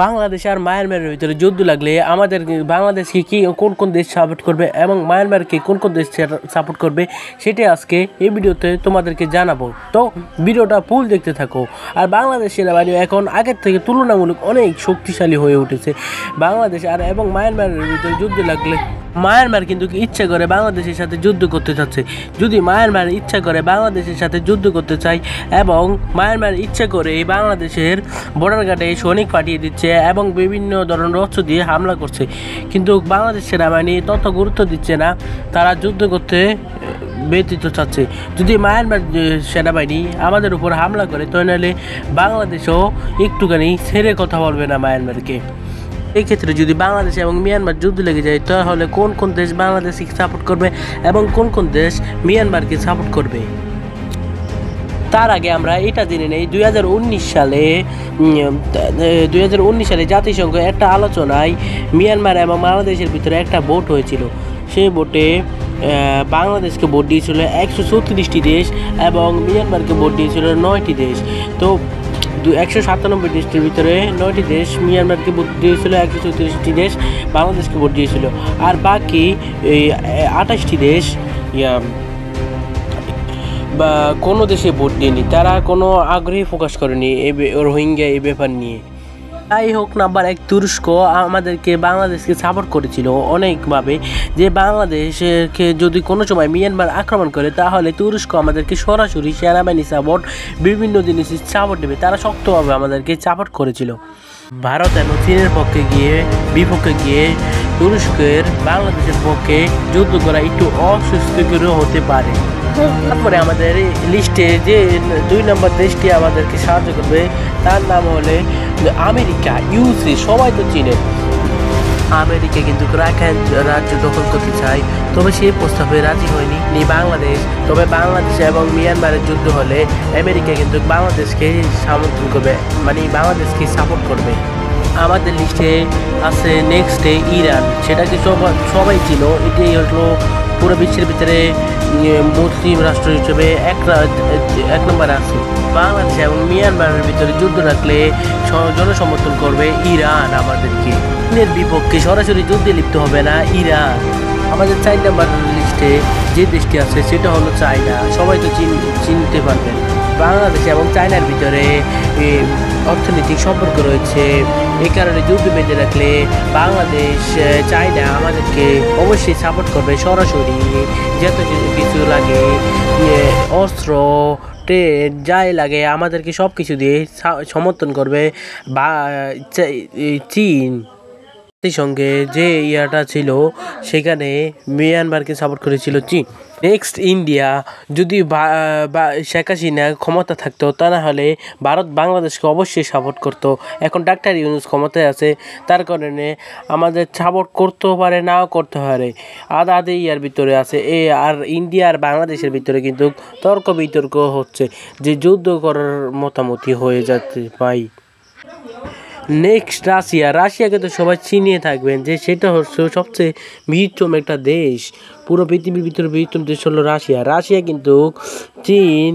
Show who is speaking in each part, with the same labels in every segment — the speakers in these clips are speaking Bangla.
Speaker 1: বাংলাদেশ আর মায়ানমারের ভিতরে যুদ্ধ লাগলে আমাদের বাংলাদেশকে কি কোন কোন দেশ সাপোর্ট করবে এবং মায়ানমারকে কোন কোন দেশ সাপোর্ট করবে সেটাই আজকে এই ভিডিওতে তোমাদেরকে জানাবো। তো ভিডিওটা ফুল দেখতে থাকো। আর বাংলাদেশ সেনাবাহিনী এখন আগের থেকে তুলনামূলক অনেক শক্তিশালী হয়ে উঠেছে। বাংলাদেশ আর এবং মায়ানমারের ভিতরে যুদ্ধ লাগলে মায়ানমার কিন্তু ইচ্ছা করে বাংলাদেশের সাথে যুদ্ধ করতে চাচ্ছে। যদি মায়ানমার ইচ্ছা করে বাংলাদেশের সাথে যুদ্ধ করতে চায় এবং মায়ানমার ইচ্ছা করে এই বাংলাদেশের বর্ডার গার্ডে সৈনিক পাঠিয়ে দিচ্ছে এবং বিভিন্ন ধরনের অস্ত্র দিয়ে হামলা করছে, কিন্তু বাংলাদেশ সেনাবাহিনী তত গুরুত্ব দিচ্ছে না, তারা যুদ্ধ করতে ব্যতীত চাচ্ছে। যদি মায়ানমার সেনাবাহিনী আমাদের উপর হামলা করে তাহলে বাংলাদেশও একটুখানি ছেড়ে কথা বলবে না মায়ানমারকে। এই ক্ষেত্রে যদি বাংলাদেশ এবং মিয়ানমার যুদ্ধ লেগে যায় তাহলে কোন কোন দেশ বাংলাদেশকে সাপোর্ট করবে এবং কোন কোন দেশ মিয়ানমারকে সাপোর্ট করবে। তার আগে আমরা এটা জেনে নেই 2019 সালে জাতিসংঘ একটা আলোচনায় মিয়ানমার এবং বাংলাদেশের ভিতরে একটা ভোট হয়েছিল। সেই ভোটে বাংলাদেশকে ভোট দিয়েছিল 134টি দেশ এবং মিয়ানমারকে ভোট দিয়েছিল 9টি দেশ। তো 197 দেশটির ভিতরে 9টি দেশ মিয়ানমারকে ভোট দিয়েছিল, 134টি দেশ বাংলাদেশকে ভোট দিয়েছিল, আর বাকি 28টি দেশ বা কোনো দেশে ভোট দেয়নি, তারা কোনো আগ্রহী প্রকাশ করেনি এই রোহিঙ্গা এই ব্যাপার নিয়ে। তাই হোক, নাম্বার 1 তুরস্ক আমাদেরকে বাংলাদেশকে সাপোর্ট করেছিল অনেকভাবে, যে বাংলাদেশকে যদি কোনো সময় মিয়ানমার আক্রমণ করে তাহলে তুরস্ক আমাদেরকে সরাসরি সেনাবাহিনী সাপোর্ট বিভিন্ন জিনিস সাপোর্ট দেবে, তারা শক্তভাবে আমাদেরকে সাপোর্ট করেছিল। ভারত এবং চীনের বিপক্ষে গিয়ে তুরস্কের বাংলাদেশের পক্ষে যুদ্ধ করা একটু অস্বস্তিকর হতে পারে। তারপরে আমাদের লিস্টে যে 2 নম্বর দেশটি আমাদেরকে সাহায্য করবে তার নাম হলে আমেরিকা। ইউসি সবাই তো চিনে। আমেরিকা কিন্তু রাখাইন রাজ্য দখল করতে চায়, তবে সেই প্রস্তাবে রাজি হয়নি বাংলাদেশ। তবে বাংলাদেশ এবং মিয়ানমারের যুদ্ধ হলে আমেরিকা কিন্তু বাংলাদেশকে সমর্থন করবে, মানে বাংলাদেশকে সাপোর্ট করবে। আমাদের লিস্টে আছে নেক্সটে ইরান, সেটাকে সবাই ছিল। এটাই হলো পুরো বিশ্বের ভিতরে মুসলিম রাষ্ট্র হিসেবে এক নম্বরে আছে। বাংলাদেশ এবং মিয়ানমারের ভিতরে যুদ্ধ রাখলে জনসমর্থন করবে ইরান আমাদেরকে। চীনের বিপক্ষে সরাসরি যুদ্ধে লিপ্ত হবে না ইরান। আমাদের 4 নম্বর লিস্টে যে দেশটি আছে সেটা হলো চায়না, সবাই তো চিনতে পারবেন। বাংলাদেশ এবং চায়নার ভিতরে অর্থনৈতিক সম্পর্ক রয়েছে, এই কারণে যুদ্ধ বেঁধে রাখলে বাংলাদেশ চায়না আমাদেরকে অবশ্যই সাপোর্ট করবে সরাসরি। যত কিছু লাগে, অস্ত্র ট্রেন যাই লাগে আমাদেরকে সব কিছু দিয়ে সমর্থন করবে বা চীন। সঙ্গে যে ইয়াটা ছিল সেখানে মিয়ানমারকে সাপোর্ট করেছিল চীন। Next India. যদি শেখ হাসিনা ক্ষমতা থাকতো তা না হলে ভারত বাংলাদেশকে অবশ্যই সাপোর্ট করতো। এখন ডাক্তার ইউনূস ক্ষমতায় আছে, তার কারণে আমাদের সাপোর্ট করতেও পারে নাও করতে পারে, আধা ইয়ার ভিতরে আছে। আর ইন্ডিয়া আর বাংলাদেশের ভিতরে কিন্তু তর্ক বিতর্ক হচ্ছে যে যুদ্ধ করার মতামতি হয়ে যাচ্ছে পাই। নেক্সট রাশিয়াকে তো সবাই চিনিয়ে থাকবেন যে সেটা হচ্ছে সবচেয়ে বৃহত্তম একটা দেশ। পুরো পৃথিবীর ভিতরে বৃহত্তম দেশ হলো রাশিয়া কিন্তু চীন,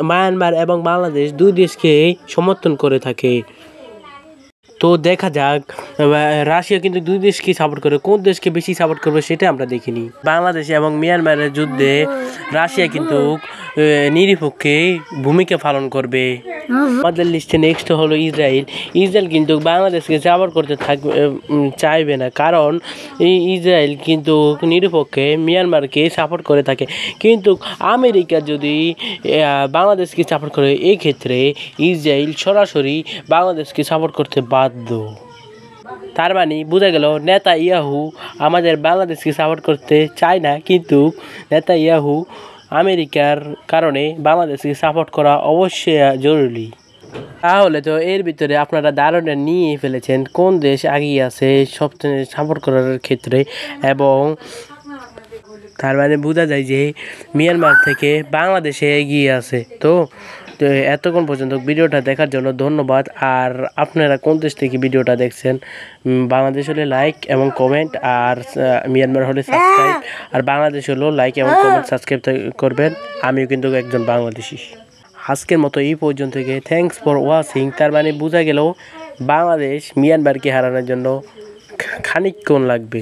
Speaker 1: মায়ানমার এবং বাংলাদেশ 2 দেশকে সমর্থন করে থাকে। তো দেখা যাক, রাশিয়া কিন্তু 2 দেশকে সাপোর্ট করে, কোন দেশকে বেশি সাপোর্ট করবে সেটা আমরা দেখিনি। বাংলাদেশ এবং মিয়ানমারের যুদ্ধে রাশিয়া কিন্তু নিরপেক্ষে ভূমিকা পালন করবে। আমাদের লিস্টে নেক্সট হলো ইসরায়েল কিন্তু বাংলাদেশকে সাপোর্ট করতে চাইবে না, কারণ ইসরায়েল কিন্তু নিরপেক্ষে মিয়ানমারকে সাপোর্ট করে থাকে। কিন্তু আমেরিকা যদি বাংলাদেশকে সাপোর্ট করে, এই ক্ষেত্রে ইসরায়েল সরাসরি বাংলাদেশকে সাপোর্ট করতে বাধ্য। তার মানে বোঝা গেল নেতানিয়াহু আমাদের বাংলাদেশকে সাপোর্ট করতে চায় না, কিন্তু নেতানিয়াহু আমেরিকার কারণে বাংলাদেশকে সাপোর্ট করা অবশ্যই জরুরি। তাহলে তো এর ভিতরে আপনারা ধারণা নিয়ে ফেলেছেন কোন দেশ এগিয়ে আছে সবচেয়ে সাপোর্ট করার ক্ষেত্রে, এবং তার মানে বোঝা যায় যে মিয়ানমার থেকে বাংলাদেশে এগিয়ে আছে। তো এতক্ষণ পর্যন্ত ভিডিওটা দেখার জন্য ধন্যবাদ। আর আপনারা কোন দেশ থেকে ভিডিওটা দেখছেন, বাংলাদেশ হলে লাইক এবং কমেন্ট, আর মিয়ানমার হলে সাবস্ক্রাইব, আর বাংলাদেশ হলো লাইক এবং কমেন্ট সাবস্ক্রাইব করবেন। আমিও কিন্তু একজন বাংলাদেশি। আজকের মতো এই পর্যন্ত থেকে থ্যাঙ্কস ফর ওয়াচিং। তার মানে বোঝা গেল বাংলাদেশ মিয়ানমারকে হারানোর জন্য খানিকক্ষণ লাগবে।